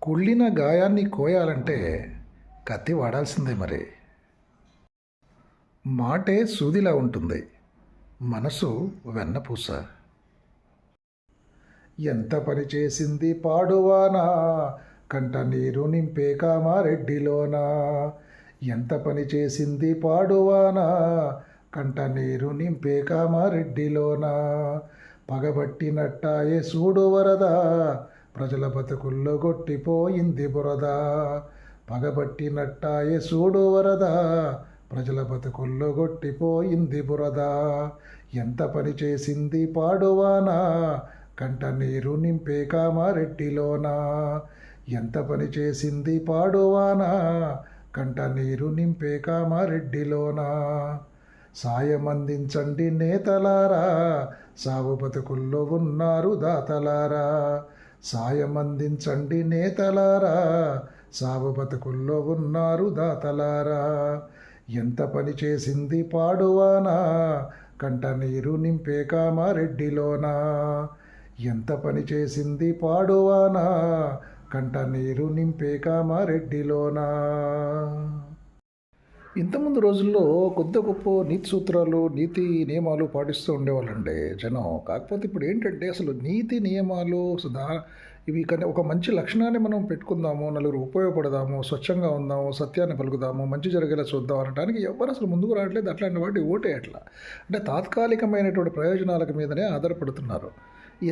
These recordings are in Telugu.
కుళ్ళిన గాయాన్ని కోయాలంటే కత్తి వాడాల్సిందే మరి. మాటే సూదిలా ఉంటుంది, మనసు వెన్నపూస. ఎంత పని చేసింది పాడువానా, కంట నీరు నింపే కామారెడ్డిలోనా. ఎంత పని చేసింది పాడువానా, కంట నీరు నింపే కామారెడ్డిలోనా. పగబట్టినట్టాయే సూడు వరదా, ప్రజల బతుకుల్లో కొట్టిపోయింది బురద. పగబట్టినట్టాయే సూడు వరద, ప్రజల బతుకుల్లో కొట్టిపోయింది బురద. ఎంత పని చేసింది పాడువానా, కంట నీరు నింపే కామారెడ్డిలోనా. ఎంత పని చేసింది పాడువానా, కంట నీరు నింపే కామారెడ్డిలోనా. సాయం అందించండి నేతలారా, సాగు బతుకుల్లో ఉన్నారు దాతలారా. సాయం అందించండి నేతలారా, సాగు బతుకుల్లో ఉన్నారు దాతలారా. ఎంత పని చేసింది పాడువానా, కంట నీరు నింపే కామారెడ్డిలోనా. ఎంత పని చేసింది పాడువానా, కంట నీరు నింపే కామారెడ్డిలోనా. ఇంతకుముందు రోజుల్లో కొద్ది గొప్ప నీతి సూత్రాలు, నీతి నియమాలు పాటిస్తూ ఉండేవాళ్ళండి జనం. కాకపోతే ఇప్పుడు ఏంటంటే అసలు నీతి నియమాలు ఇవి కానీ ఒక మంచి లక్షణాన్ని మనం పెట్టుకుందాము, నలుగురు ఉపయోగపడదాము, స్వచ్ఛంగా ఉందాము, సత్యాన్ని పలుకుదాము, మంచి జరిగేలా చూద్దాం అనడానికి ఎవరు అసలు ముందుకు రావట్లేదు. అట్లాంటి వాటి ఓటే అట్లా అంటే తాత్కాలికమైనటువంటి ప్రయోజనాల మీదనే ఆధారపడుతున్నారు.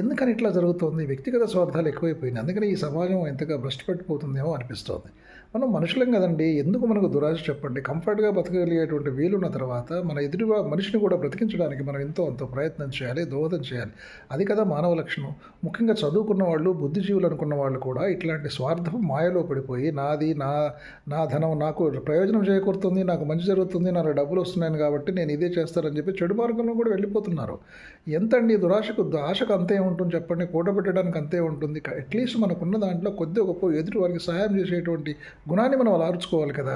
ఎందుకని ఇట్లా జరుగుతుంది? వ్యక్తిగత స్వార్థాలు ఎక్కువైపోయినాయి. అందుకని ఈ సమాజం ఎంతగా భ్రష్టు పెట్టిపోతుందేమో అనిపిస్తోంది. మనం మనుషులం కదండి, ఎందుకు మనకు దురాశ చెప్పండి? కంఫర్ట్గా బతకగలిగేటువంటి వీలున్న తర్వాత మన ఎదుటి మనిషిని కూడా బ్రతికించడానికి మనం ఎంతో అంత ప్రయత్నం చేయాలి, దోహదం చేయాలి. అది కదా మానవ లక్షణం. ముఖ్యంగా చదువుకున్న వాళ్ళు, బుద్ధిజీవులు అనుకున్న వాళ్ళు కూడా ఇట్లాంటి స్వార్థం మాయలో పడిపోయి నాది నా నా ధనం నాకు ప్రయోజనం చేకూరుతుంది, నాకు మంచి జరుగుతుంది, నాకు డబ్బులు వస్తున్నాయని కాబట్టి నేను ఇదే చేస్తానని చెప్పి చెడు మార్గంలో కూడా వెళ్ళిపోతున్నారు. ఎంతండి దురాశకు ఆశకు అంతే ఉంటుంది చెప్పండి, కూడబెట్టడానికి అంతే ఉంటుంది. అట్లీస్ట్ మనకున్న దాంట్లో కొద్ది గొప్ప ఎదుటి వారికి సహాయం చేసేటువంటి గుణాన్ని మనం అలవర్చుకోవాలి కదా.